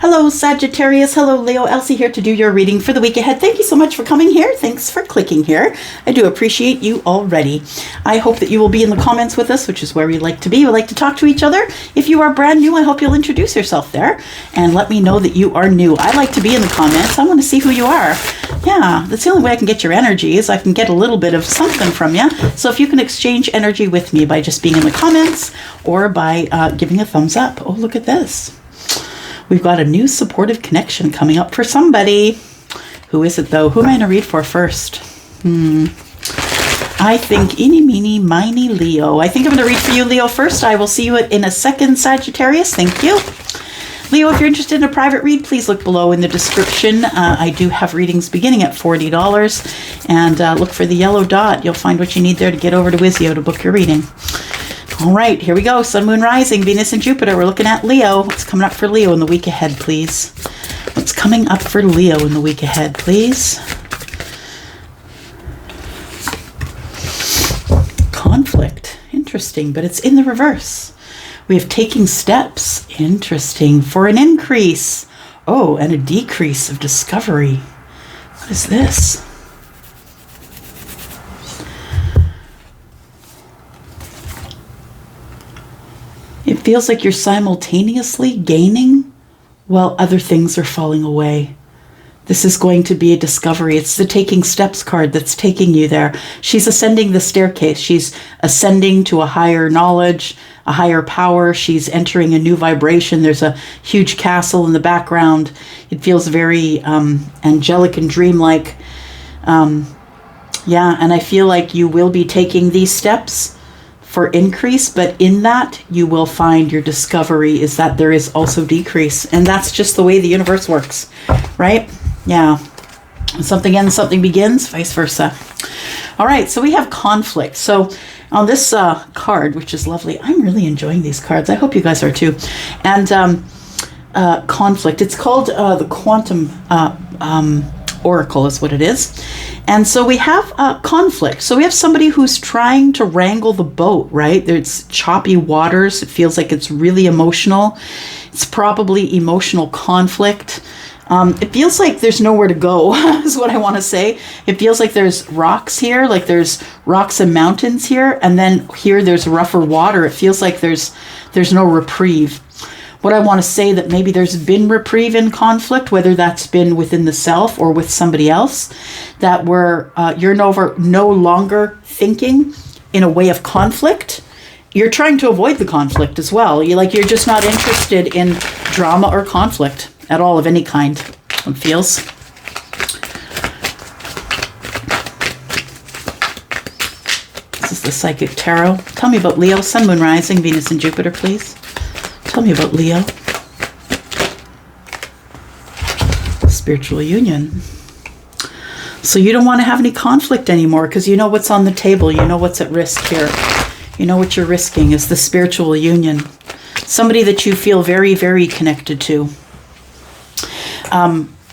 Hello, Sagittarius. Hello, Leo. Elsie here to do your reading for the week ahead. Thank you so much for coming here. Thanks for clicking here. I do appreciate you already. I hope that you will be in the comments with us, which is where we like to be. We like to talk to each other. If you are brand new, I hope you'll introduce yourself there and let me know that you are new. I like to be in the comments. I want to see who you are. Yeah, that's the only way I can get your energy is I can get a little bit of something from you. So if you can exchange energy with me by just being in the comments or by giving a thumbs up. Oh, look at this. We've got a new supportive connection coming up for somebody. Who is it, though? Who am I going to read for first? I think eeny, meeny, miny, Leo. I think I'm going to read for you, Leo, first. I will see you in a second, Sagittarius. Thank you. Leo, if you're interested in a private read, please look below in the description. I do have readings beginning at $40. And look for the yellow dot. You'll find what you need there to get over to Wizio to book your reading. All right, here we go. Sun, Moon, Rising, Venus, and Jupiter. We're looking at Leo. What's coming up for Leo in the week ahead, please? What's coming up for Leo in the week ahead, please? Conflict. Interesting, but it's in the reverse. We have taking steps. Interesting. For an increase. Oh, and a decrease of discovery. What is this? It feels like you're simultaneously gaining while other things are falling away. This is going to be a discovery. It's the taking steps card that's taking you there. She's ascending the staircase. She's ascending to a higher knowledge, a higher power. She's entering a new vibration. There's a huge castle in the background. It feels very angelic and dreamlike. Yeah, and I feel like you will be taking these steps for increase, but in that you will find your discovery is that there is also decrease, and that's just the way the universe works, right? Yeah, something ends, something begins, vice versa. All right, so we have conflict. So on this card, which is lovely, I'm really enjoying these cards. I hope you guys are too. And conflict, it's called the Quantum Oracle is what it is. And so we have conflict. So we have somebody who's trying to wrangle the boat, right? There's choppy waters. It feels like it's really emotional. It's probably emotional conflict. It feels like there's nowhere to go, is what I want to say. It feels like there's rocks here, like there's rocks and mountains here, and then here there's rougher water. It feels like there's no reprieve. What I want to say that maybe there's been reprieve in conflict, whether that's been within the self or with somebody else, that you're no longer thinking in a way of conflict. You're trying to avoid the conflict as well. You're just not interested in drama or conflict at all of any kind, it feels. This is the Psychic Tarot. Tell me about Leo, Sun, Moon, Rising, Venus, and Jupiter, please. Tell me about Leo. Spiritual union. So you don't want to have any conflict anymore because you know what's on the table. You know what's at risk here. You know what you're risking is the spiritual union. Somebody that you feel very, very connected to.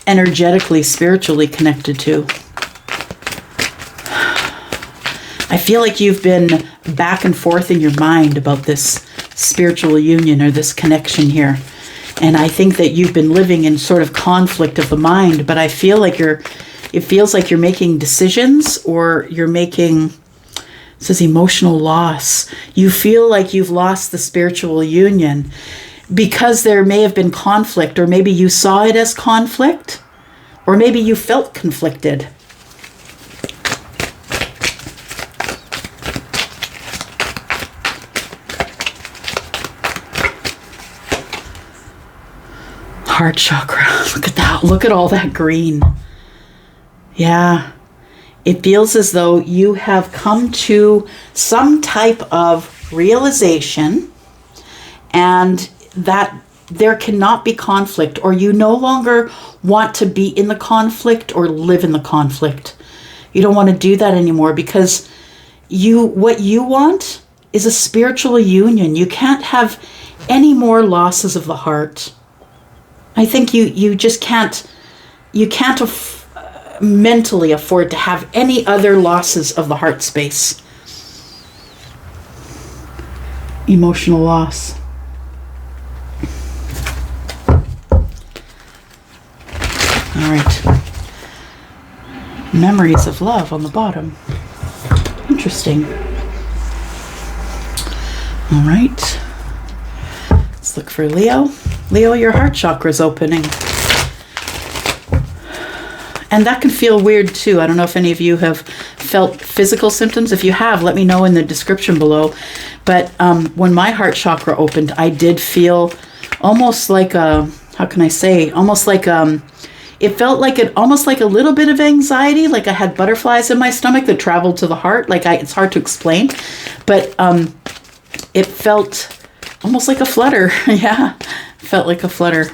Energetically, spiritually connected to. I feel like you've been back and forth in your mind about this spiritual union or this connection here. And I think that you've been living in sort of conflict of the mind, but I feel like it feels like you're making decisions or you're making, it says emotional loss. You feel like you've lost the spiritual union because there may have been conflict, or maybe you saw it as conflict, or maybe you felt conflicted. Heart chakra. Look at that. Look at all that green. Yeah. It feels as though you have come to some type of realization and that there cannot be conflict, or you no longer want to be in the conflict or live in the conflict. You don't want to do that anymore because what you want is a spiritual union. You can't have any more losses of the heart. I think you just can't mentally afford to have any other losses of the heart space. Emotional loss. right. Memories of love on the bottom. Interesting. All right. Let's look for Leo. Leo, your heart chakra is opening. And that can feel weird too. I don't know if any of you have felt physical symptoms. If you have, let me know in the description below. But when my heart chakra opened, I did feel almost like a, how can I say, almost like it felt like almost like a little bit of anxiety, like I had butterflies in my stomach that traveled to the heart. Like it's hard to explain, but it felt almost like a flutter. Yeah, felt like a flutter.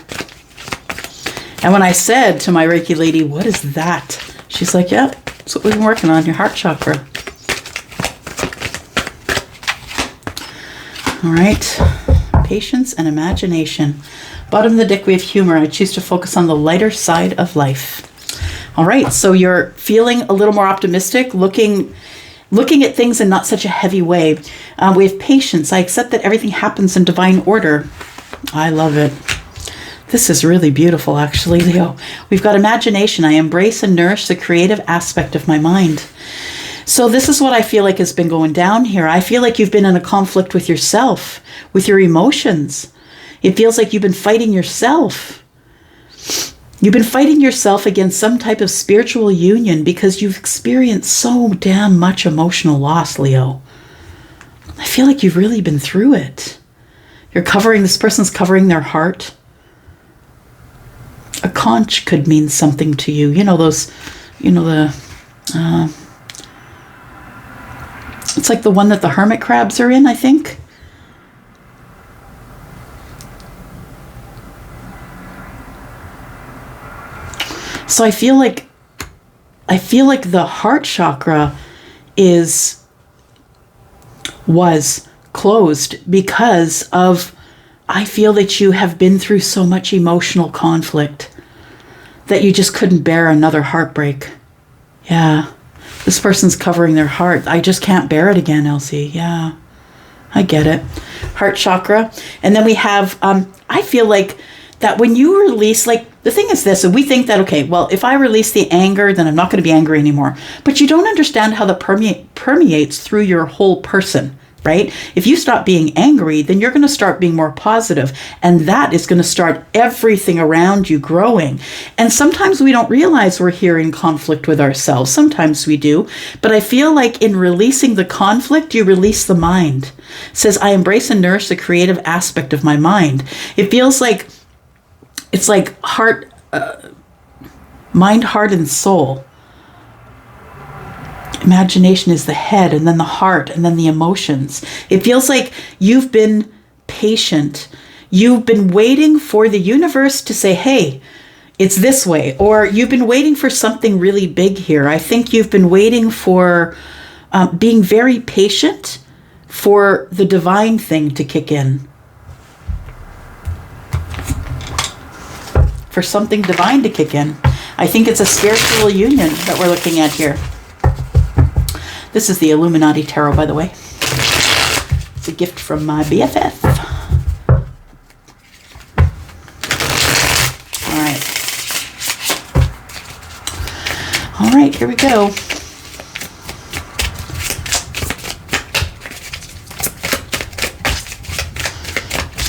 And when I said to my Reiki lady, what is that? She's like, yeah, that's what we've been working on, your heart chakra. All right, patience and imagination. Bottom of the deck, we have humor. I choose to focus on the lighter side of life. All right, so you're feeling a little more optimistic, looking at things in not such a heavy way. We have patience. I accept that everything happens in divine order. I love it. This is really beautiful, actually, Leo. We've got imagination. I embrace and nourish the creative aspect of my mind. So this is what I feel like has been going down here. I feel like you've been in a conflict with yourself, with your emotions. It feels like you've been fighting yourself. You've been fighting yourself against some type of spiritual union because you've experienced so damn much emotional loss, Leo. I feel like you've really been through it. This person's covering their heart. A conch could mean something to you. It's like the one that the hermit crabs are in, I think. So I feel like the heart chakra was closed because of, I feel that you have been through so much emotional conflict that you just couldn't bear another heartbreak. Yeah. This person's covering their heart. I just can't bear it again, Elsie. Yeah. I get it. Heart chakra. And then we have, I feel like that when you release, like, the thing is this, and we think that, okay, well, if I release the anger, then I'm not going to be angry anymore. But you don't understand how that permeates through your whole person, right? If you stop being angry, then you're going to start being more positive, and that is going to start everything around you growing. And sometimes we don't realize we're here in conflict with ourselves. Sometimes we do. But I feel like in releasing the conflict, you release the mind. It says, I embrace and nourish the creative aspect of my mind. It feels like it's like mind, heart, and soul. Imagination is the head, and then the heart, and then the emotions. It feels like you've been patient. You've been waiting for the universe to say, hey, it's this way. Or you've been waiting for something really big here. I think you've been waiting for being very patient for the divine thing to kick in. For something divine to kick in. I think it's a spiritual union that we're looking at here. This is the Illuminati Tarot, by the way. It's a gift from my BFF. All right, here we go.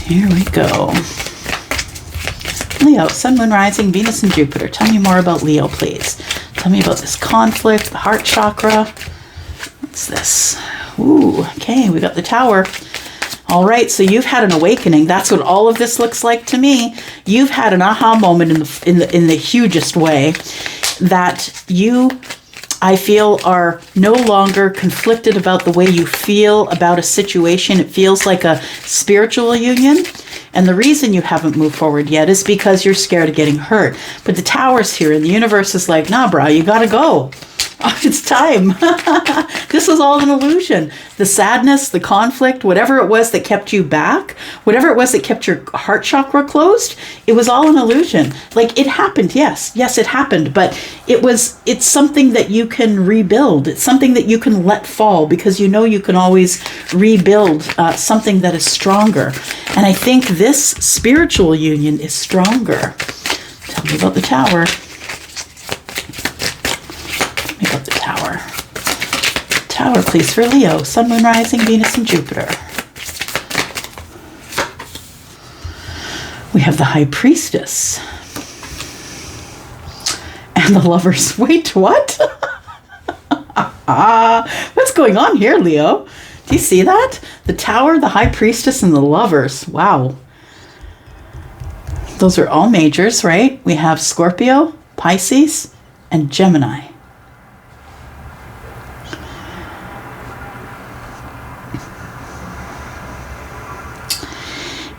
Here we go. Leo, Sun, Moon, Rising, Venus, and Jupiter. Tell me more about Leo, please. Tell me about this conflict, the heart chakra. What's this? Ooh, okay, we got the Tower. All right, so you've had an awakening. That's what all of this looks like to me. You've had an aha moment in the hugest way that you, I feel, are no longer conflicted about the way you feel about a situation. It feels like a spiritual union. And the reason you haven't moved forward yet is because you're scared of getting hurt. But the Tower's here, and the universe is like, nah, bro, you gotta go. Oh, it's time. This was all an illusion. The sadness, the conflict, whatever it was that kept you back, whatever it was that kept your heart chakra closed, it was all an illusion. Like, it happened, yes, it happened, but it's something that you can rebuild. It's something that you can let fall, because you know you can always rebuild something that is stronger. And I think this spiritual union is stronger. Tell me about the Tower. Tower, please, for Leo. Sun, Moon, Rising, Venus, and Jupiter. We have the High Priestess. And the Lovers. Wait, what? What's going on here, Leo? Do you see that? The Tower, the High Priestess, and the Lovers. Wow. Those are all majors, right? We have Scorpio, Pisces, and Gemini.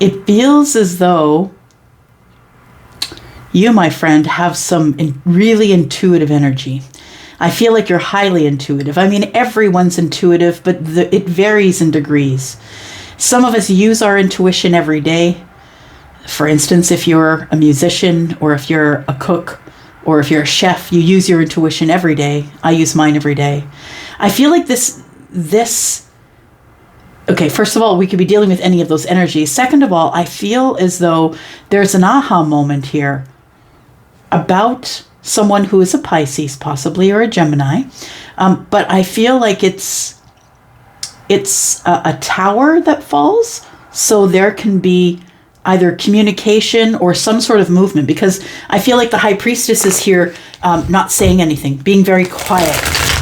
It feels as though you, my friend, have some really intuitive energy. I feel like you're highly intuitive. I mean, everyone's intuitive, but it varies in degrees. Some of us use our intuition every day. For instance, if you're a musician, or if you're a cook, or if you're a chef, you use your intuition every day. I use mine every day. I feel like this. Okay, first of all, we could be dealing with any of those energies. Second of all, I feel as though there's an aha moment here about someone who is a Pisces, possibly, or a Gemini. But I feel like it's a tower that falls, so there can be either communication or some sort of movement, because I feel like the High Priestess is here not saying anything, being very quiet.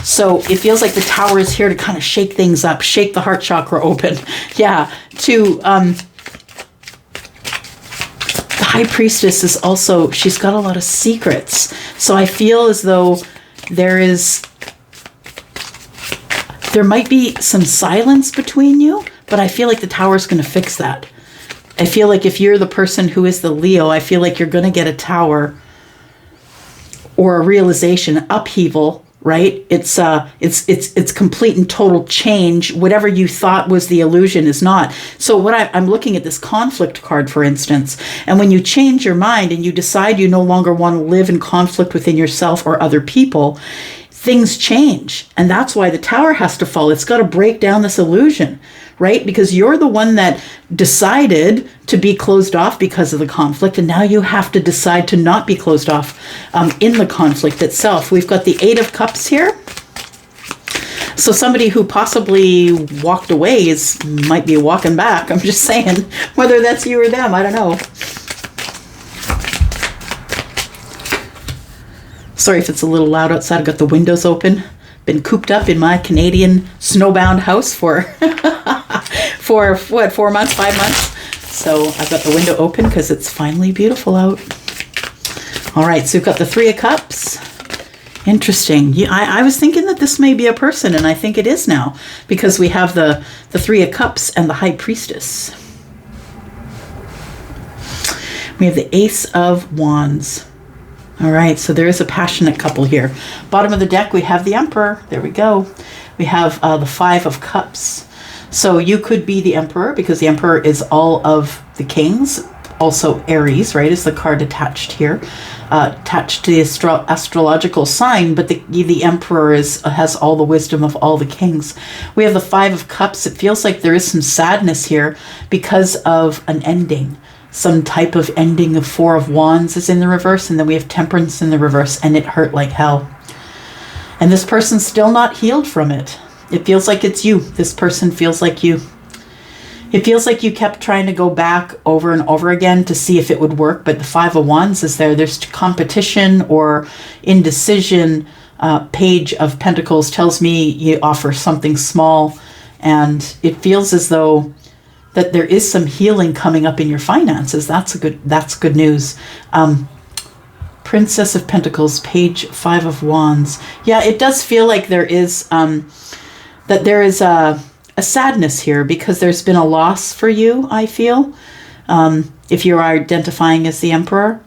So it feels like the Tower is here to kind of shake things up, shake the heart chakra open. Yeah, the High Priestess is also, she's got a lot of secrets. So I feel as though there might be some silence between you, but I feel like the Tower is going to fix that. I feel like if you're the person who is the Leo, I feel like you're going to get a Tower or a realization, upheaval, right? It's complete and total change. Whatever you thought was the illusion is not. So what I'm looking at this conflict card, for instance, and when you change your mind and you decide you no longer want to live in conflict within yourself or other people, things change. And that's why the Tower has to fall. It's got to break down this illusion, right? Because you're the one that decided to be closed off because of the conflict, and now you have to decide to not be closed off in the conflict itself. We've got the Eight of Cups here. So somebody who possibly walked away might be walking back. I'm just saying, whether that's you or them, I don't know. Sorry if it's a little loud outside. I've got the windows open. Been cooped up in my Canadian snowbound house for 4 months, 5 months. So I've got the window open because it's finally beautiful out. All right, so we've got the Three of Cups. Interesting. Yeah, I was thinking that this may be a person, and I think it is now, because we have the Three of Cups and the High Priestess. We have the Ace of Wands. All right, so there is a passionate couple here. Bottom of the deck, we have the Emperor. There we go. We have the Five of Cups. So you could be the Emperor, because the Emperor is all of the kings. Also Aries, right, is the card attached here. Attached to the astrological sign, but the Emperor has all the wisdom of all the kings. We have the Five of Cups. It feels like there is some sadness here because of an ending. Some type of ending. Of Four of Wands is in the reverse, and then we have Temperance in the reverse, and it hurt like hell. And this person's still not healed from it. It feels like it's you. This person feels like you. It feels like you kept trying to go back over and over again to see if it would work, but the Five of Wands is there. There's competition or indecision. Page of Pentacles tells me you offer something small, and it feels as though that there is some healing coming up in your finances. That's good news. Princess of Pentacles, Page Five of Wands. Yeah, it does feel like there is a sadness here, because there's been a loss for you, I feel. If you are identifying as the Emperor,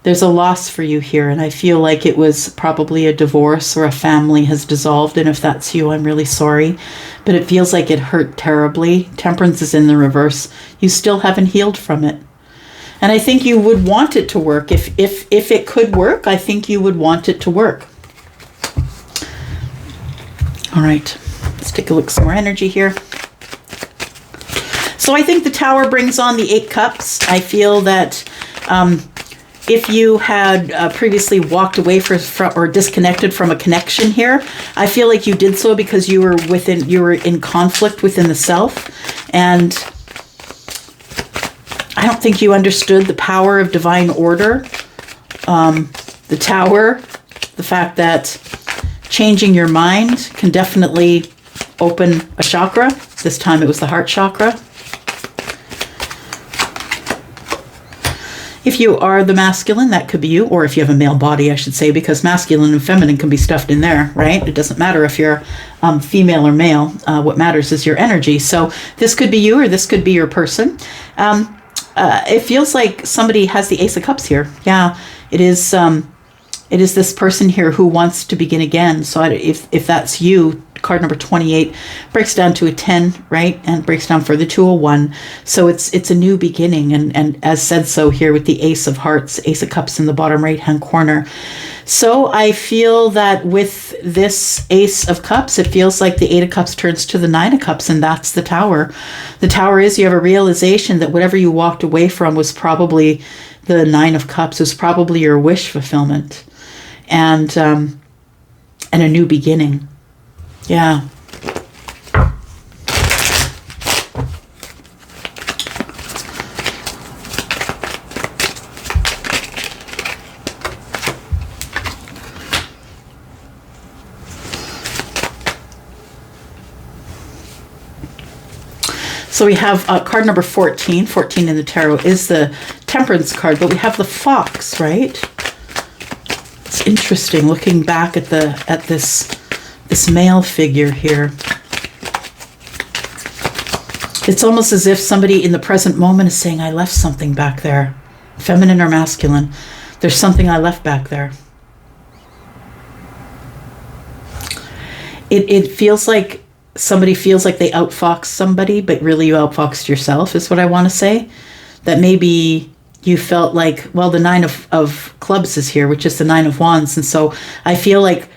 there's a loss for you here, and I feel like it was probably a divorce or a family has dissolved, and if that's you, I'm really sorry. But it feels like it hurt terribly. Temperance is in the reverse. You still haven't healed from it. And I think you would want it to work. If it could work, I think you would want it to work. All right, let's take a look at some more energy here. So I think the Tower brings on the Eight Cups. I feel that if you had previously walked away from or disconnected from a connection here, I feel like you did so because you were in conflict within the self, and I don't think you understood the power of divine order, the Tower, the fact that changing your mind can definitely open a chakra. This time it was the heart chakra. If you are the masculine, that could be you, or if you have a male body, I should say, because masculine and feminine can be stuffed in there, right? It doesn't matter if you're female or male. What matters is your energy. So this could be you, or this could be your person. It feels like somebody has the Ace of Cups here. Yeah, it is this person here who wants to begin again. So if that's you, card number 28 breaks down to a 10, right? And breaks down further to a 1. So it's a new beginning. And as said so here with the Ace of Hearts, Ace of Cups in the bottom right-hand corner. So I feel that with this Ace of Cups, it feels like the 8 of Cups turns to the 9 of Cups, and that's the Tower. The Tower is you have a realization that whatever you walked away from was probably the 9 of Cups, was probably your wish fulfillment. And a new beginning. Yeah. So we have card number 14. 14 in the tarot is the Temperance card, but we have the Fox, right? It's interesting looking back at this male figure here. It's almost as if somebody in the present moment is saying, I left something back there. Feminine or masculine. There's something I left back there. It feels like somebody feels like they outfoxed somebody, but really you outfoxed yourself, is what I want to say. That maybe you felt like, well, the 9 of clubs is here, which is the 9 of wands. And so I feel like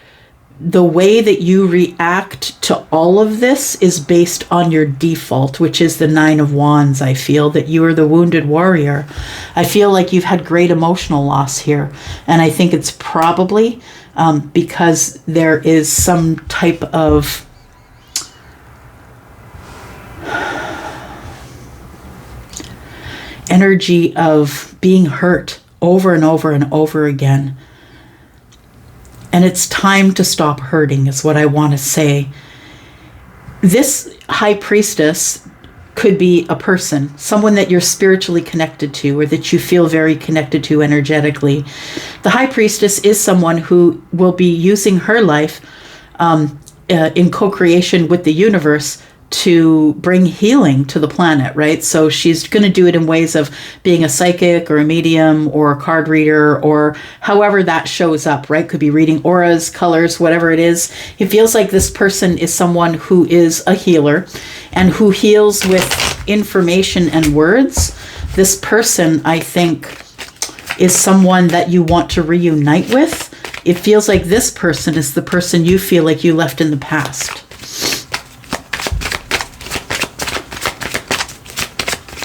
the way that you react to all of this is based on your default, which is the 9 of wands. I feel that you are the wounded warrior. I feel like you've had great emotional loss here. And I think it's probably because there is some type of energy of being hurt over and over and over again. And it's time to stop hurting, is what I want to say. This High Priestess could be a person, someone that you're spiritually connected to, or that you feel very connected to energetically. The High Priestess is someone who will be using her life in co-creation with the universe to bring healing to the planet, right? So she's going to do it in ways of being a psychic or a medium or a card reader, or however that shows up, right? Could be reading auras, colors, whatever it is. It feels like this person is someone who is a healer and who heals with information and words. This person, I think, is someone that you want to reunite with. It feels like this person is the person you feel like you left in the past.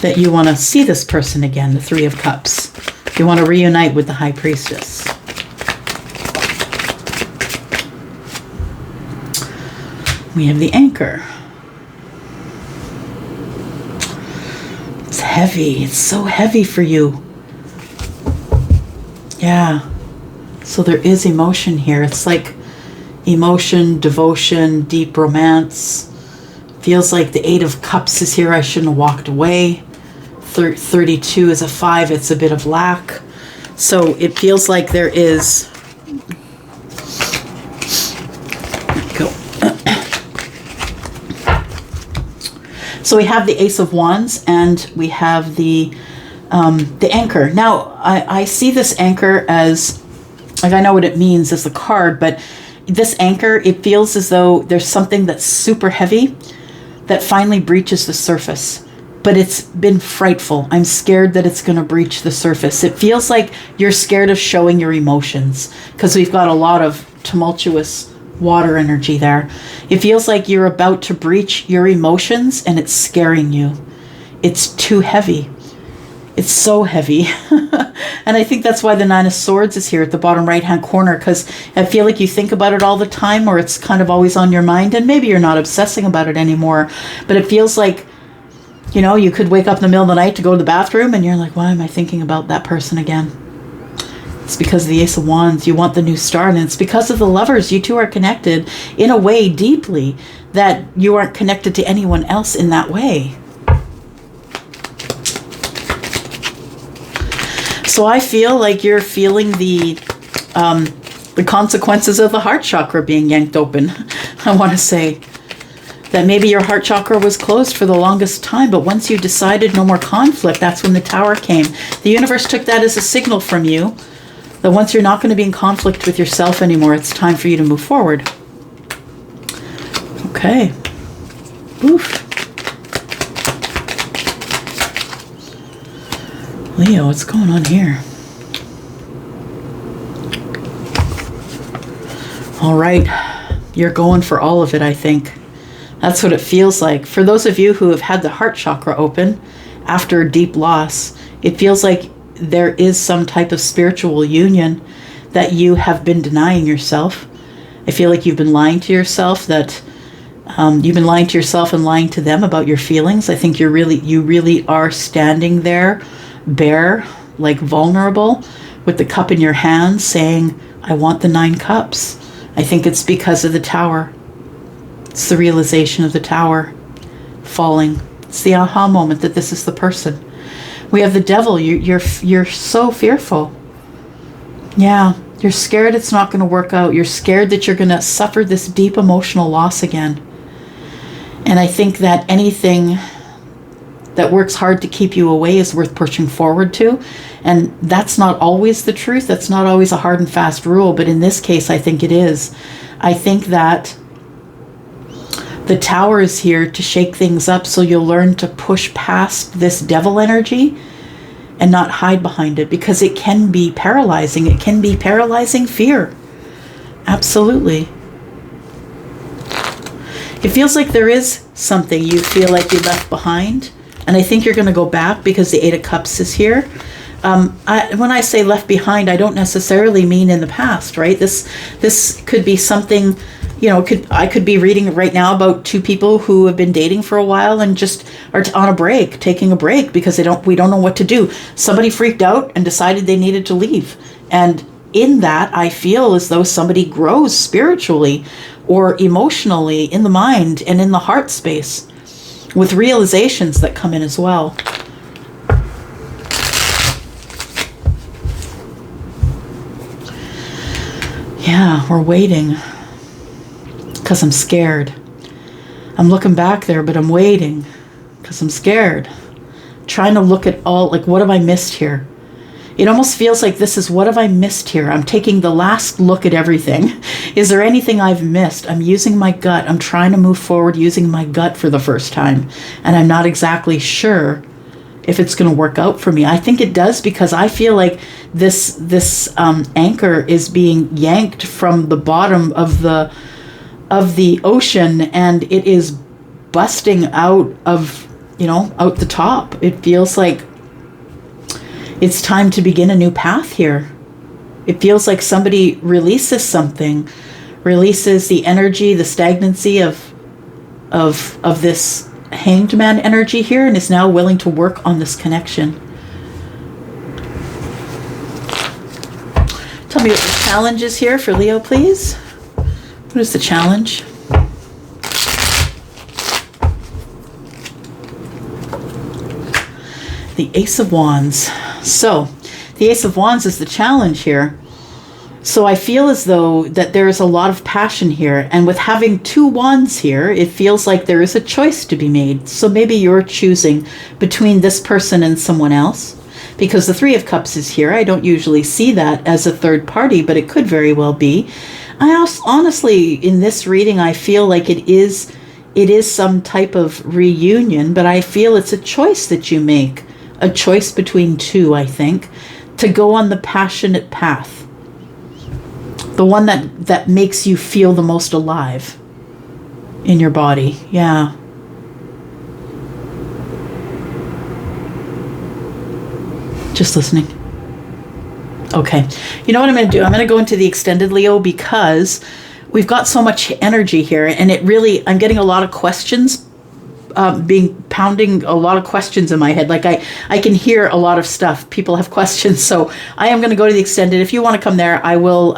That you want to see this person again, the 3 of Cups. You want to reunite with the High Priestess. We have the Anchor. It's heavy. It's so heavy for you. Yeah. So there is emotion here. It's like emotion, devotion, deep romance. Feels like the 8 of Cups is here. I shouldn't have walked away. 32 is a 5. It's a bit of lack. So it feels like there is... Go. So we have the Ace of Wands and we have the Anchor. Now, I see this Anchor as... Like, I know what it means as a card, but this Anchor, it feels as though there's something that's super heavy that finally breaches the surface. But it's been frightful. I'm scared that it's going to breach the surface. It feels like you're scared of showing your emotions because we've got a lot of tumultuous water energy there. It feels like you're about to breach your emotions and it's scaring you. It's too heavy. It's so heavy. And I think that's why the Nine of Swords is here at the bottom right-hand corner, because I feel like you think about it all the time, or it's kind of always on your mind, and maybe you're not obsessing about it anymore, but it feels like, you know, you could wake up in the middle of the night to go to the bathroom and you're like, why am I thinking about that person again? It's because of the Ace of Wands. You want the new start, and it's because of the Lovers. You two are connected in a way deeply that you aren't connected to anyone else in that way. So I feel like you're feeling the consequences of the heart chakra being yanked open. I want to say that maybe your heart chakra was closed for the longest time, but once you decided no more conflict, that's when the Tower came. The universe took that as a signal from you that once you're not going to be in conflict with yourself anymore, it's time for you to move forward. Okay. Oof. Leo, what's going on here? All right. You're going for all of it, I think. That's what it feels like. For those of you who have had the heart chakra open after a deep loss, it feels like there is some type of spiritual union that you have been denying yourself. I feel like you've been lying to yourself, that you've been lying to yourself and lying to them about your feelings. I think you really are standing there bare, like vulnerable, with the cup in your hand saying, I want the 9 cups. I think it's because of the Tower. It's the realization of the Tower falling. It's the aha moment that this is the person. We have the Devil. You're so fearful. Yeah, you're scared it's not going to work out. You're scared that you're going to suffer this deep emotional loss again. And I think that anything that works hard to keep you away is worth pushing forward to. And that's not always the truth. That's not always a hard and fast rule. But in this case, I think it is. I think that the Tower is here to shake things up, so you'll learn to push past this devil energy and not hide behind it, because it can be paralyzing. It can be paralyzing fear. Absolutely. It feels like there is something you feel like you left behind. And I think you're going to go back because the 8 of Cups is here. When I say left behind, I don't necessarily mean in the past, right? This could be something, you know, I could be reading right now about 2 people who have been dating for a while and just are on a break, taking a break because we don't know what to do. Somebody freaked out and decided they needed to leave. And in that, I feel as though somebody grows spiritually or emotionally in the mind and in the heart space, with realizations that come in as well. Yeah, we're waiting because I'm scared. I'm looking back there, but I'm waiting because I'm scared. Trying to look at all, like, what have I missed here? It almost feels like this is, what have I missed here? I'm taking the last look at everything. Is there anything I've missed? I'm using my gut. I'm trying to move forward using my gut for the first time. And I'm not exactly sure if it's going to work out for me. I think it does, because I feel like this anchor is being yanked from the bottom of the ocean, and it is busting out of, out the top. It feels like it's time to begin a new path here. It feels like somebody releases something, releases the energy, the stagnancy of this hanged man energy here, and is now willing to work on this connection. Tell me what the challenge is here for Leo, please. What is the challenge? The Ace of Wands. So, the Ace of Wands is the challenge here. So I feel as though that there is a lot of passion here. And with having 2 wands here, it feels like there is a choice to be made. So maybe you're choosing between this person and someone else. Because the 3 of Cups is here. I don't usually see that as a third party, but it could very well be. I also, honestly, in this reading, I feel like it is some type of reunion, but I feel it's a choice that you make. A choice between 2, I think, to go on the passionate path. The one that makes you feel the most alive in your body. Yeah. just listening? Okay. You know what I'm going to do? I'm going to go into the extended, Leo, because we've got so much energy here, and I'm getting a lot of questions pounding a lot of questions in my head. Like I can hear a lot of stuff. People have questions. So I am going to go to the extended. If you want to come there, I will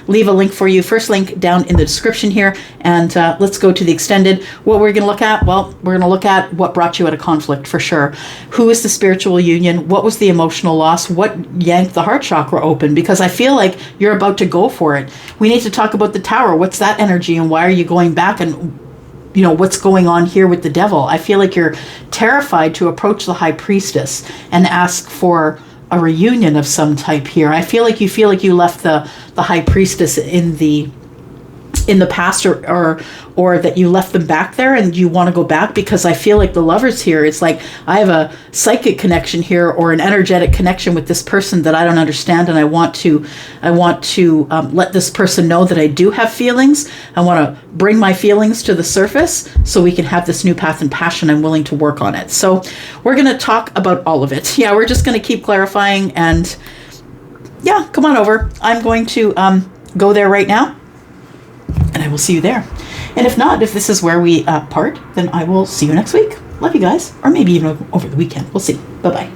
leave a link for you. First link down in the description here. And let's go to the extended. What we're going to look at? Well, we're going to look at what brought you out of conflict for sure. Who is the spiritual union? What was the emotional loss? What yanked the heart chakra open? Because I feel like you're about to go for it. We need to talk about the tower. What's that energy and why are you going back, and what's going on here with the devil? I feel like you're terrified to approach the high priestess and ask for a reunion of some type here. I feel like you left the high priestess in the past, or that you left them back there and you want to go back, because I feel like the lovers here, it's like I have a psychic connection here or an energetic connection with this person that I don't understand, and I want to let this person know that I do have feelings. I want to bring my feelings to the surface so we can have this new path and passion. I'm willing to work on it. So we're going to talk about all of it. Yeah, we're just going to keep clarifying, and yeah, come on over. I'm going to go there right now. And I will see you there. And if not, if this is where we part, then I will see you next week. Love you guys. Or maybe even over the weekend. We'll see. Bye-bye.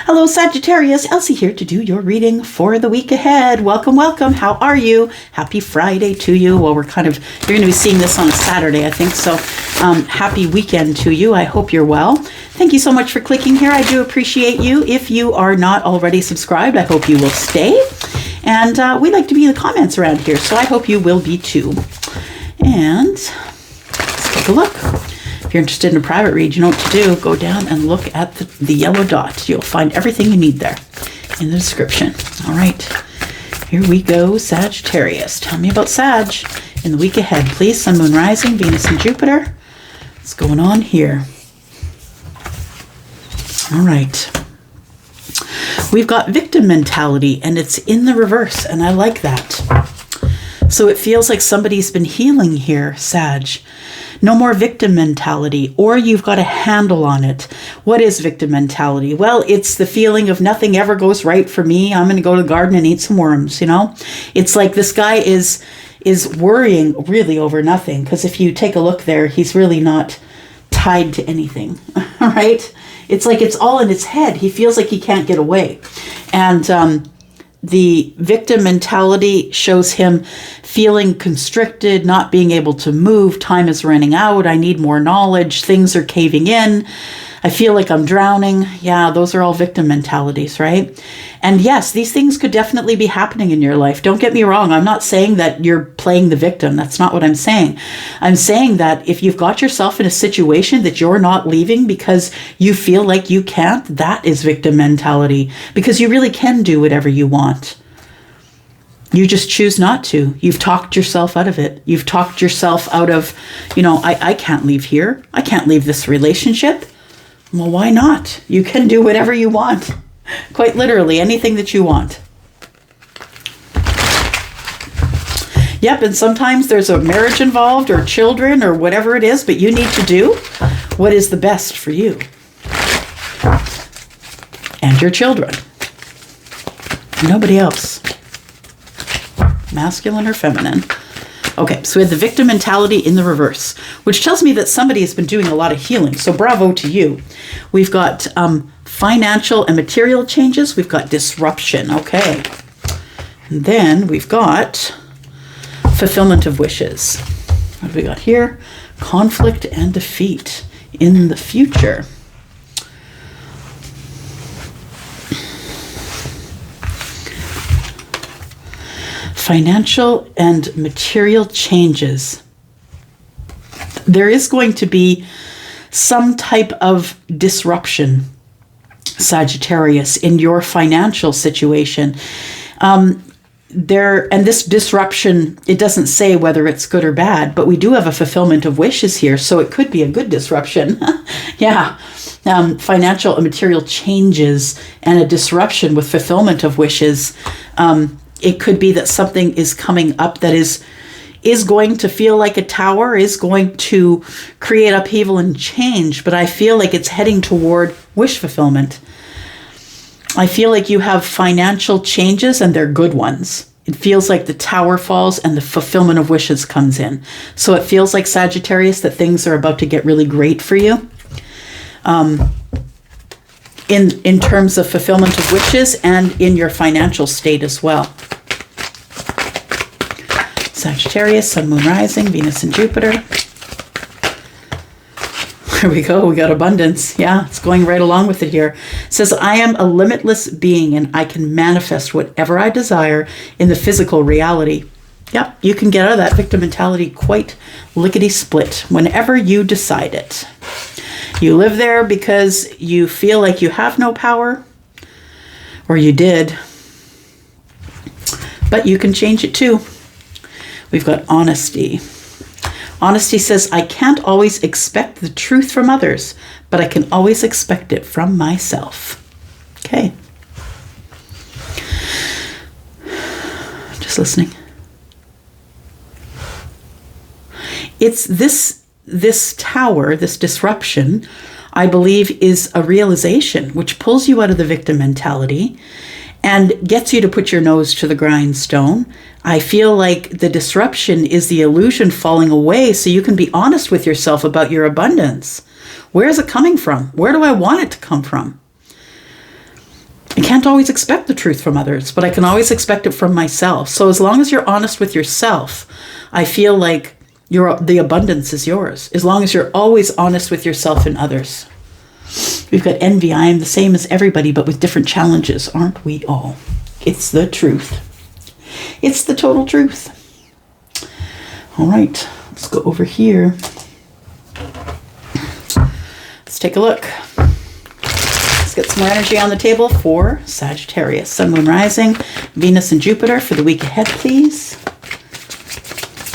Hello, Sagittarius. Elsie here to do your reading for the week ahead. Welcome, welcome. How are you? Happy Friday to you. Well, you're going to be seeing this on a Saturday, I think. So happy weekend to you. I hope you're well. Thank you so much for clicking here. I do appreciate you. If you are not already subscribed, I hope you will stay. And we like to be in the comments around here, so I hope you will be too. And let's take a look. If you're interested in a private read, you know what to do. Go down and look at the yellow dot. You'll find everything you need there in the description. All right, here we go, Sagittarius. Tell me about Sag in the week ahead, please. Sun, Moon, Rising, Venus, and Jupiter. What's going on here? All right. We've got victim mentality, and it's in the reverse, and I like that. So it feels like somebody's been healing here, Sag. No more victim mentality, or you've got a handle on it. What is victim mentality? Well, it's the feeling of nothing ever goes right for me. I'm going to go to the garden and eat some worms, It's like this guy is worrying really over nothing, because if you take a look there, he's really not tied to anything, right? It's like it's all in his head. He feels like he can't get away. And the victim mentality shows him feeling constricted, not being able to move. Time is running out. I need more knowledge. Things are caving in. I feel like I'm drowning. Yeah, those are all victim mentalities, right? And yes, these things could definitely be happening in your life. Don't get me wrong. I'm not saying that you're playing the victim. That's not what I'm saying. I'm saying that if you've got yourself in a situation that you're not leaving because you feel like you can't, that is victim mentality, because you really can do whatever you want. You just choose not to. You've talked yourself out of it. You've talked yourself out of, I can't leave here. I can't leave this relationship. Well, why not? You can do whatever you want. Quite literally, anything that you want. Yep, and sometimes there's a marriage involved or children or whatever it is, but you need to do what is the best for you and your children. Nobody else. Masculine or feminine. Okay, so we have the victim mentality in the reverse, which tells me that somebody has been doing a lot of healing. So bravo to you. We've got financial and material changes. We've got disruption. Okay. And then we've got fulfillment of wishes. What have we got here? Conflict and defeat in the future. Financial and material changes. There is going to be some type of disruption, Sagittarius, in your financial situation. And this disruption, it doesn't say whether it's good or bad, but we do have a fulfillment of wishes here, so it could be a good disruption. Yeah. Financial and material changes and a disruption with fulfillment of wishes. It could be that something is coming up that is going to feel like a tower, is going to create upheaval and change, but I feel like it's heading toward wish fulfillment. I feel like you have financial changes and they're good ones. It feels like the tower falls and the fulfillment of wishes comes in. So it feels like, Sagittarius, that things are about to get really great for you. In terms of fulfillment of wishes and in your financial state as well. Sagittarius, Sun, Moon, Rising, Venus and Jupiter. There we go. We got abundance. Yeah, it's going right along with it here. It says, I am a limitless being and I can manifest whatever I desire in the physical reality. Yep, you can get out of that victim mentality quite lickety-split whenever you decide it. You live there because you feel like you have no power, or you did, but you can change it too. We've got honesty. Honesty says, I can't always expect the truth from others, but I can always expect it from myself. Okay. Just listening. It's this tower, this disruption, I believe, is a realization which pulls you out of the victim mentality and gets you to put your nose to the grindstone. I feel like the disruption is the illusion falling away so you can be honest with yourself about your abundance. Where is it coming from? Where do I want it to come from? I can't always expect the truth from others, but I can always expect it from myself. So as long as you're honest with yourself, I feel like the abundance is yours. As long as you're always honest with yourself and others. We've got envy. I am the same as everybody, but with different challenges, aren't we all? It's the truth. It's the total truth. All right, let's go over here. Let's take a look. Let's get some more energy on the table for Sagittarius. Sun, Moon, Rising, Venus and Jupiter for the week ahead, please.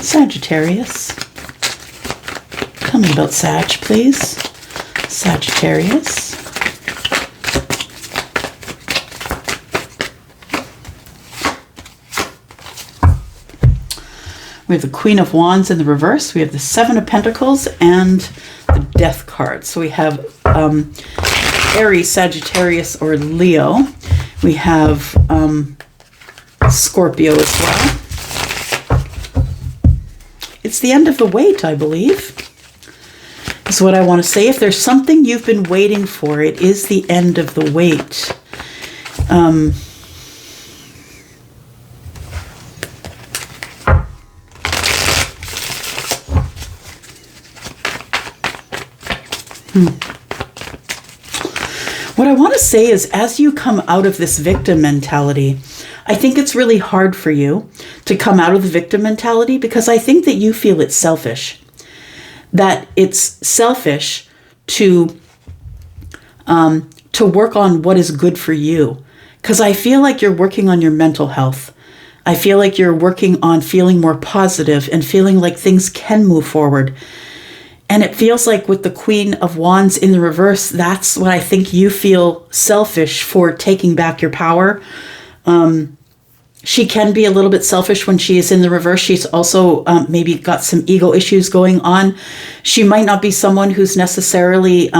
Sagittarius. Tell me about Sag, please. Sagittarius. We have the Queen of Wands in the reverse. We have the Seven of Pentacles and the Death card. So we have Aries, Sagittarius, or Leo. We have Scorpio as well. It's the end of the wait, I believe, is what I want to say. If there's something you've been waiting for, it is the end of the wait. What I want to say is, as you come out of this victim mentality, I think it's really hard for you to come out of the victim mentality because I think that you feel it's selfish. That it's selfish to work on what is good for you. Because I feel like you're working on your mental health. I feel like you're working on feeling more positive and feeling like things can move forward. And it feels like with the Queen of Wands in the reverse, that's what I think you feel selfish for, taking back your power. She can be a little bit selfish when she is in the reverse. She's also maybe got some ego issues going on. She might not be someone who's necessarily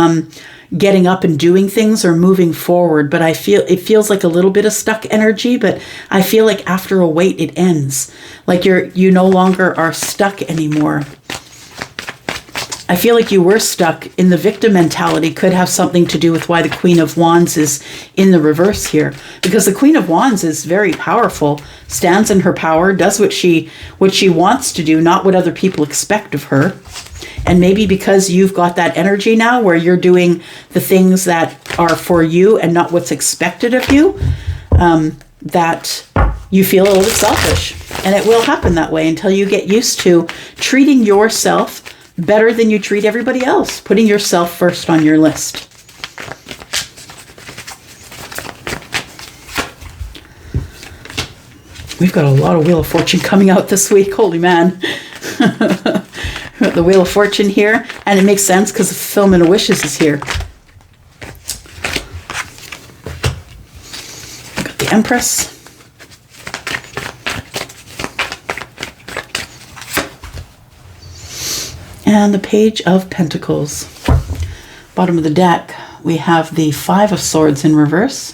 getting up and doing things or moving forward, but it feels like a little bit of stuck energy, but I feel like after a wait, it ends. Like you no longer are stuck anymore. I feel like you were stuck in the victim mentality. Could have something to do with why the Queen of Wands is in the reverse here. Because the Queen of Wands is very powerful, stands in her power, does what she wants to do, not what other people expect of her. And maybe because you've got that energy now where you're doing the things that are for you and not what's expected of you, that you feel a little bit selfish. And it will happen that way until you get used to treating yourself better than you treat everybody else, putting yourself first on your list. We've got a lot of Wheel of Fortune coming out this week. Holy man. The Wheel of Fortune here, and it makes sense because the fulfillment of wishes is here. We've got the Empress. And the Page of Pentacles. Bottom of the deck, we have the Five of Swords in reverse.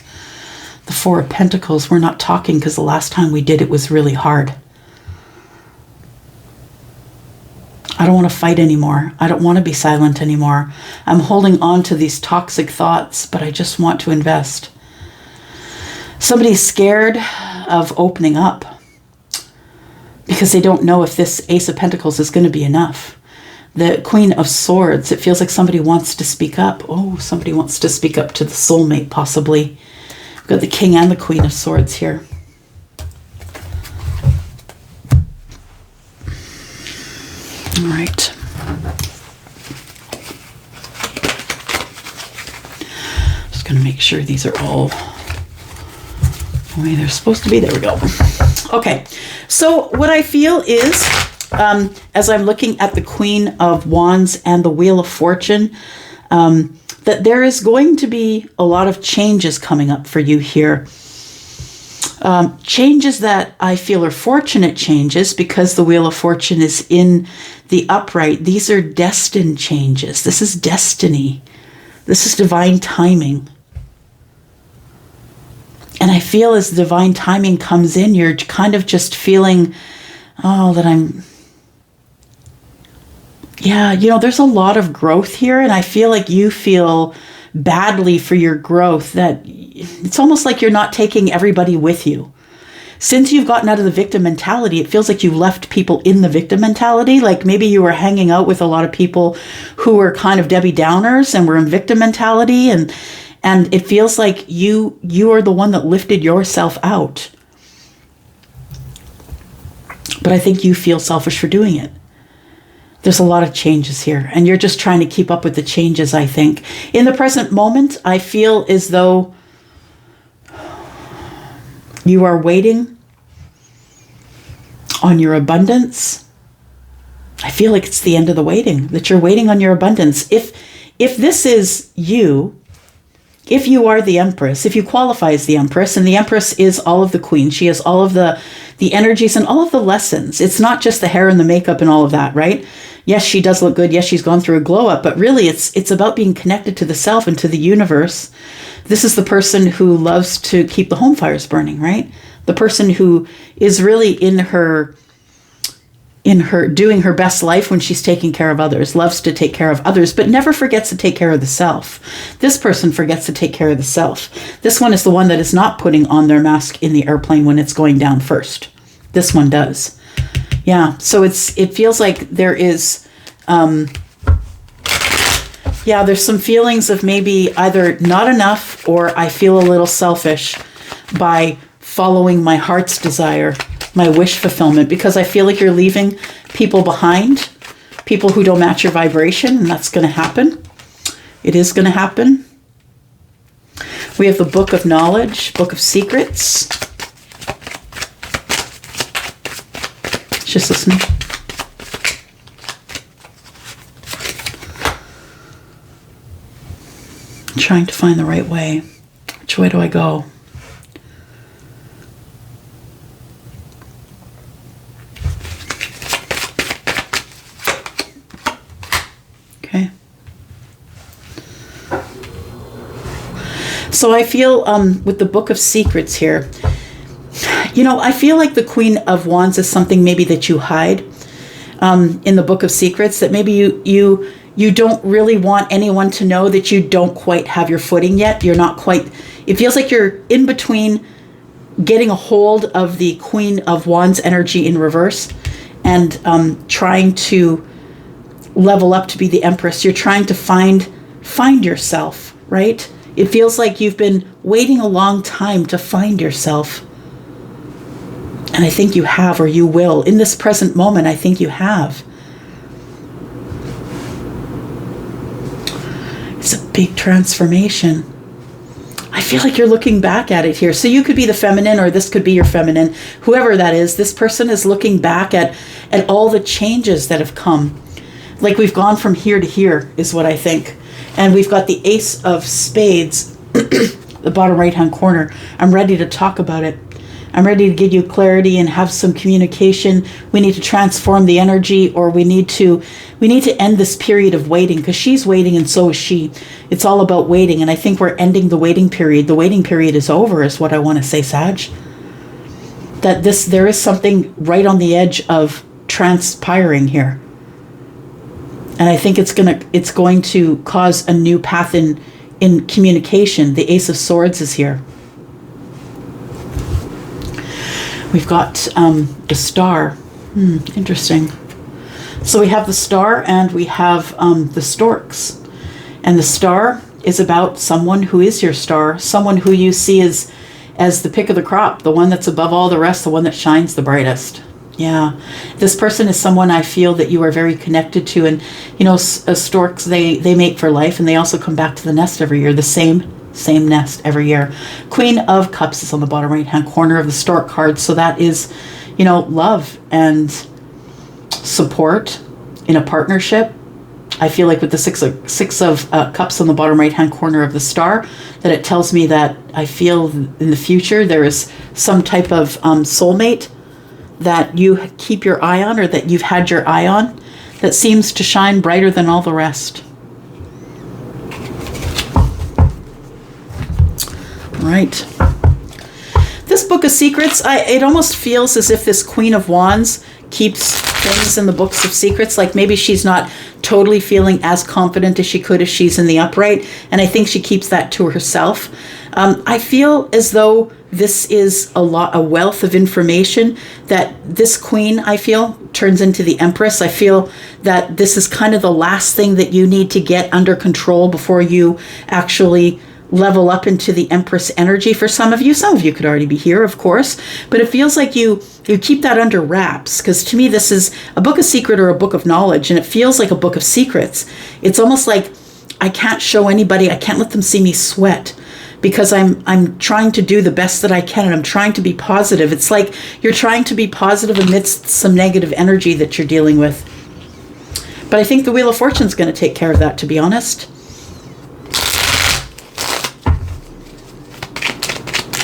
Four of Pentacles. We're not talking because the last time we did it was really hard. I don't want to fight anymore. I don't want to be silent anymore. I'm holding on to these toxic thoughts, but I just want to invest. Somebody's scared of opening up because they don't know if this Ace of Pentacles is going to be enough. The Queen of Swords, it feels like somebody wants to speak up. Oh, somebody wants to speak up to the soulmate, possibly. We've got the King and the Queen of Swords here. All right. Just going to make sure these are all the way they're supposed to be. There we go. Okay. So what I feel is, as I'm looking at the Queen of Wands and the Wheel of Fortune, that there is going to be a lot of changes coming up for you here. Changes that I feel are fortunate changes because the Wheel of Fortune is in the upright. These are destined changes. This is destiny. This is divine timing. And I feel as divine timing comes in, you're kind of just feeling, oh, that I'm, yeah, you know, there's a lot of growth here. And I feel like you feel badly for your growth, that it's almost like you're not taking everybody with you. Since you've gotten out of the victim mentality, it feels like you left people in the victim mentality. Like maybe you were hanging out with a lot of people who were kind of Debbie Downers and were in victim mentality. And it feels like you are the one that lifted yourself out. But I think you feel selfish for doing it. There's a lot of changes here, and you're just trying to keep up with the changes, I think. In the present moment, I feel as though you are waiting on your abundance. I feel like it's the end of the waiting, that you're waiting on your abundance. If this is you, if you are the Empress, if you qualify as the Empress, and the Empress is all of the Queen, she has all of the energies and all of the lessons. It's not just the hair and the makeup and all of that, right? Yes, she does look good. Yes, she's gone through a glow up, but really it's about being connected to the self and to the universe. This is the person who loves to keep the home fires burning, right? The person who is really in her doing her best life when she's taking care of others, loves to take care of others, but never forgets to take care of the self. This person forgets to take care of the self. This one is the one that is not putting on their mask in the airplane when it's going down first. This one does. Yeah, so it feels like there is, there's some feelings of maybe either not enough or I feel a little selfish by following my heart's desire, my wish fulfillment, because I feel like you're leaving people behind, people who don't match your vibration, and that's going to happen. It is going to happen. We have the Book of Knowledge, Book of Secrets. Just listening. I'm trying to find the right way. Which way do I go? Okay. So I feel with the Book of Secrets here, you know, I feel like the Queen of Wands is something maybe that you hide in the Book of Secrets, that maybe you don't really want anyone to know that you don't quite have your footing yet. You're not quite, it feels like you're in between getting a hold of the Queen of Wands energy in reverse and trying to level up to be the Empress. You're trying to find yourself, right? It feels like you've been waiting a long time to find yourself. And I think you have, or you will. In this present moment, I think you have. It's a big transformation. I feel like you're looking back at it here. So you could be the feminine, or this could be your feminine. Whoever that is, this person is looking back at all the changes that have come. Like we've gone from here to here, is what I think. And we've got the Ace of Spades, the bottom right-hand corner. I'm ready to talk about it. I'm ready to give you clarity and have some communication. We need to transform the energy, or we need to end this period of waiting, because she's waiting and so is she. It's all about waiting, and I think we're ending the waiting period. The waiting period is over, is what I want to say, Sag. That there is something right on the edge of transpiring here. And I think it's going to cause a new path in communication. The Ace of Swords is here. We've got the Star. Interesting. So we have the Star and we have the Storks. And the Star is about someone who is your star, someone who you see as the pick of the crop, the one that's above all the rest, the one that shines the brightest. Yeah, this person is someone I feel that you are very connected to. And, storks, they mate for life, and they also come back to the nest every year, the same nest every year. Queen of Cups is on the bottom right-hand corner of the stork card. So that is, love and support in a partnership. I feel like with the six of Cups on the bottom right-hand corner of the Star, that it tells me that I feel in the future there is some type of soulmate that you keep your eye on, or that you've had your eye on, that seems to shine brighter than all the rest. Right. This Book of Secrets, it almost feels as if this Queen of Wands keeps things in the books of secrets. Like maybe she's not totally feeling as confident as she could if she's in the upright. And I think she keeps that to herself. I feel as though this is a wealth of information that this queen, I feel, turns into the Empress. I feel that this is kind of the last thing that you need to get under control before you actually level up into the Empress energy. For some of you could already be here, of course, but it feels like you keep that under wraps, because to me this is a book of secret or a book of knowledge, and it feels like a book of secrets. It's almost like I can't show anybody, I can't let them see me sweat, because I'm trying to do the best that I can, and I'm trying to be positive. It's like you're trying to be positive amidst some negative energy that you're dealing with. But I think the Wheel of Fortune is going to take care of that, to be honest.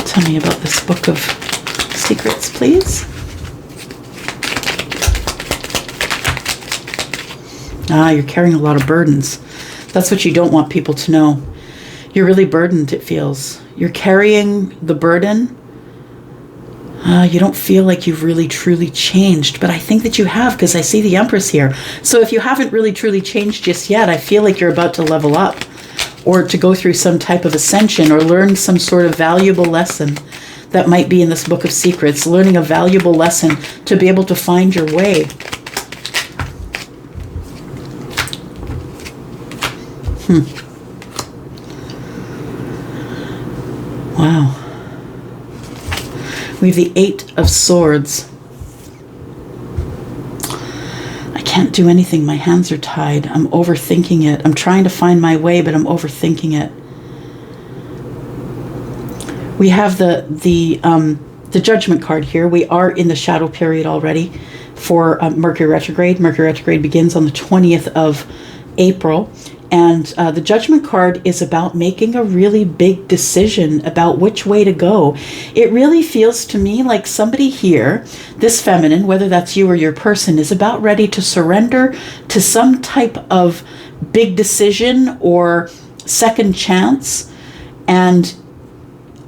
Tell me about this Book of Secrets, please. You're carrying a lot of burdens. That's what you don't want people to know. You're really burdened, it feels. You're carrying the burden. You don't feel like you've really truly changed, but I think that you have, because I see the Empress here. So if you haven't really truly changed just yet, I feel like you're about to level up, or to go through some type of ascension, or learn some sort of valuable lesson that might be in this Book of Secrets. Learning a valuable lesson to be able to find your way. Wow. We have the Eight of Swords. I can't do anything. My hands are tied. I'm overthinking it. I'm trying to find my way, but I'm overthinking it. We have the Judgment card here. We are in the shadow period already for Mercury retrograde. Mercury retrograde begins on the 20th of April. And the Judgment card is about making a really big decision about which way to go. It really feels to me like somebody here, this feminine, whether that's you or your person, is about ready to surrender to some type of big decision or second chance. And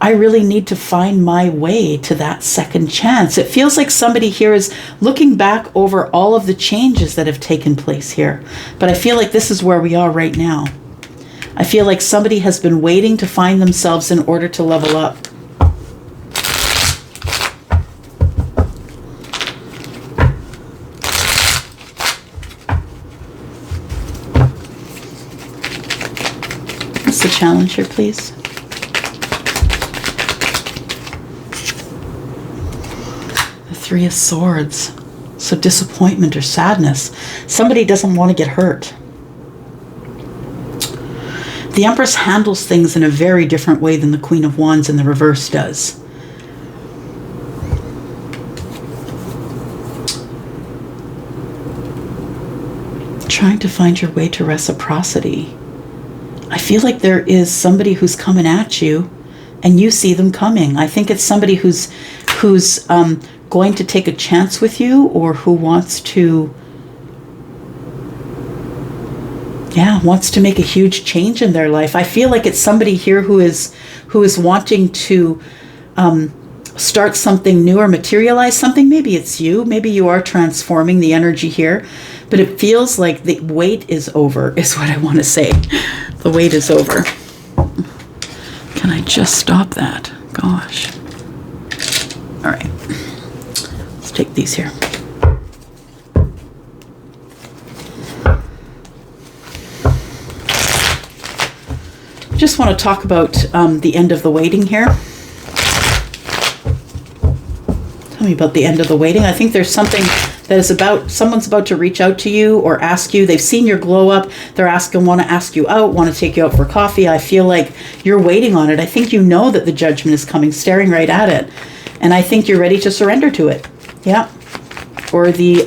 I really need to find my way to that second chance. It feels like somebody here is looking back over all of the changes that have taken place here. But I feel like this is where we are right now. I feel like somebody has been waiting to find themselves in order to level up. What's the challenge here, please? Three of Swords. So disappointment or sadness. Somebody doesn't want to get hurt. The Empress handles things in a very different way than the Queen of Wands in the reverse does. Trying to find your way to reciprocity. I feel like there is somebody who's coming at you and you see them coming. I think it's somebody who's going to take a chance with you, or who wants to make a huge change in their life. I feel like it's somebody here who is wanting to start something new or materialize something. Maybe it's you. Maybe you are transforming the energy here, but it feels like the wait is over, is what I want to say. The wait is over. Can I just stop that? Gosh. All right. Let's take these here. I just want to talk about the end of the waiting here. Tell me about the end of the waiting. I think there's something that is about, someone's about to reach out to you or ask you. They've seen your glow up. They're want to ask you out, want to take you out for coffee. I feel like you're waiting on it. I think you know that the judgment is coming, staring right at it. And I think you're ready to surrender to it. Yeah. Or the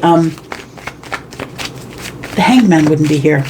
hangman wouldn't be here.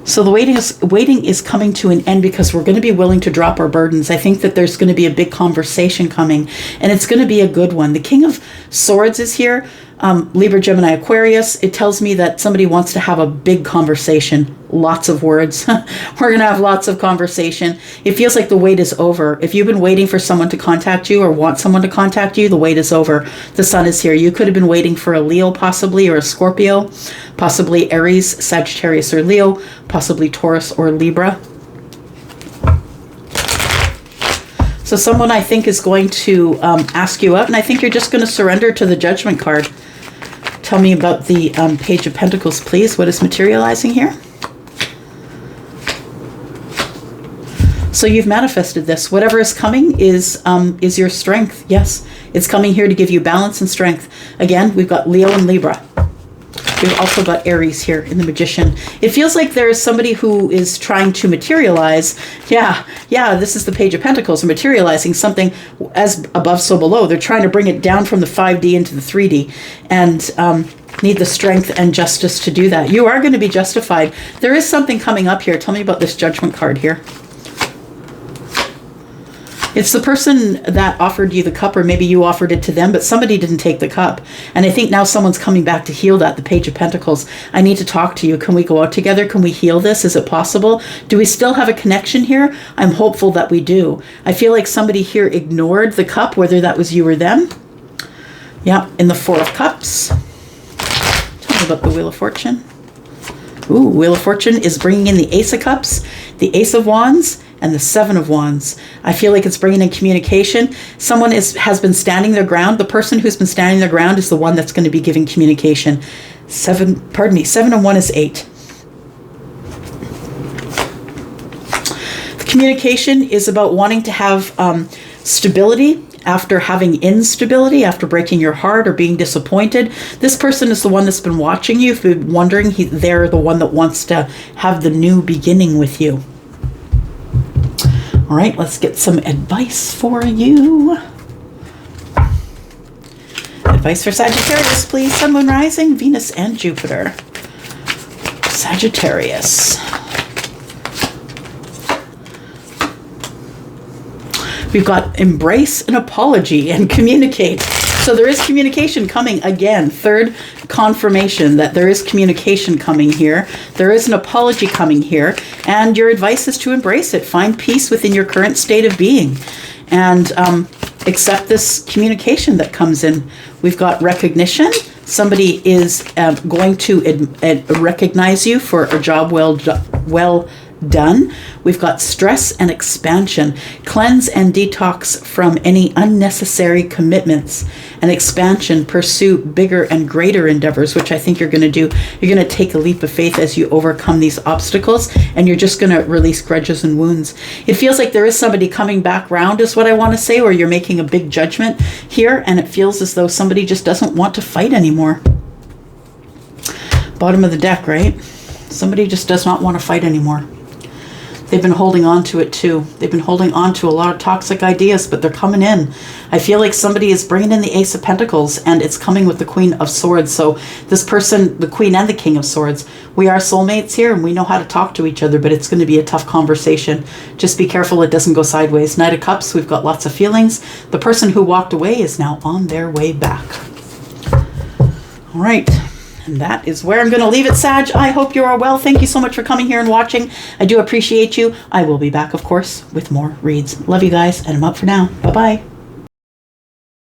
So the waiting is coming to an end because we're going to be willing to drop our burdens. I think that there's going to be a big conversation coming, and it's going to be a good one. The King of Swords is here. Libra, Gemini, Aquarius. It tells me that somebody wants to have a big conversation. Lots of words. We're going to have lots of conversation. It feels like the wait is over. If you've been waiting for someone to contact you or want someone to contact you, the wait is over. The Sun is here. You could have been waiting for a Leo possibly, or a Scorpio, possibly Aries, Sagittarius, or Leo, possibly Taurus or Libra. So someone, I think, is going to ask you out, and I think you're just going to surrender to the Judgment card. Tell me about the Page of Pentacles, please. What is materializing here? So you've manifested this. Whatever is coming is your strength. Yes, it's coming here to give you balance and strength. Again, we've got Leo and Libra. We've also got Aries here in the Magician. It feels like there is somebody who is trying to materialize. Yeah, this is the Page of Pentacles, materializing something as above, so below. They're trying to bring it down from the 5D into the 3D, and need the strength and justice to do that. You are going to be justified. There is something coming up here. Tell me about this Judgment card here. It's the person that offered you the cup, or maybe you offered it to them, but somebody didn't take the cup. And I think now someone's coming back to heal that, the Page of Pentacles. I need to talk to you. Can we go out together? Can we heal this? Is it possible? Do we still have a connection here? I'm hopeful that we do. I feel like somebody here ignored the cup, whether that was you or them. Yeah, in the Four of Cups. Tell me about the Wheel of Fortune. Ooh, Wheel of Fortune is bringing in the Ace of Cups, the Ace of Wands, and the Seven of Wands. I feel like it's bringing in communication. Someone has been standing their ground. The person who's been standing their ground is the one that's going to be giving communication. Seven and 1 is 8. The communication is about wanting to have stability after having instability, after breaking your heart or being disappointed. This person is the one that's been watching you. If you've been wondering, they're the one that wants to have the new beginning with you. All right, let's get some advice for you. Advice for Sagittarius, please. Sun, Moon, Rising, Venus, and Jupiter. Sagittarius. We've got embrace an apology and communicate. So there is communication coming again. Third confirmation that there is communication coming here. There is an apology coming here. And your advice is to embrace it. Find peace within your current state of being. And accept this communication that comes in. We've got recognition. Somebody is going to recognize you for a job well done. We've got stress and expansion. Cleanse and detox from any unnecessary commitments. And expansion, pursue bigger and greater endeavors, which I think you're going to do. You're going to take a leap of faith as you overcome these obstacles, and you're just going to release grudges and wounds. It feels like there is somebody coming back round, is what I want to say, or you're making a big judgment here, and it feels as though somebody just doesn't want to fight anymore. Bottom of the deck, right? Somebody just does not want to fight anymore. They've been holding on to it too. They've been holding on to a lot of toxic ideas, but they're coming in. I feel like somebody is bringing in the Ace of Pentacles, and it's coming with the Queen of Swords. So this person, the Queen and the King of Swords, we are soulmates here, and we know how to talk to each other, but it's going to be a tough conversation. Just be careful it doesn't go sideways. Knight of Cups, we've got lots of feelings. The person who walked away is now on their way back. All right. And that is where I'm going to leave it, Sag. I hope you are well. Thank you so much for coming here and watching. I do appreciate you. I will be back, of course, with more reads. Love you guys, and I'm up for now. Bye-bye.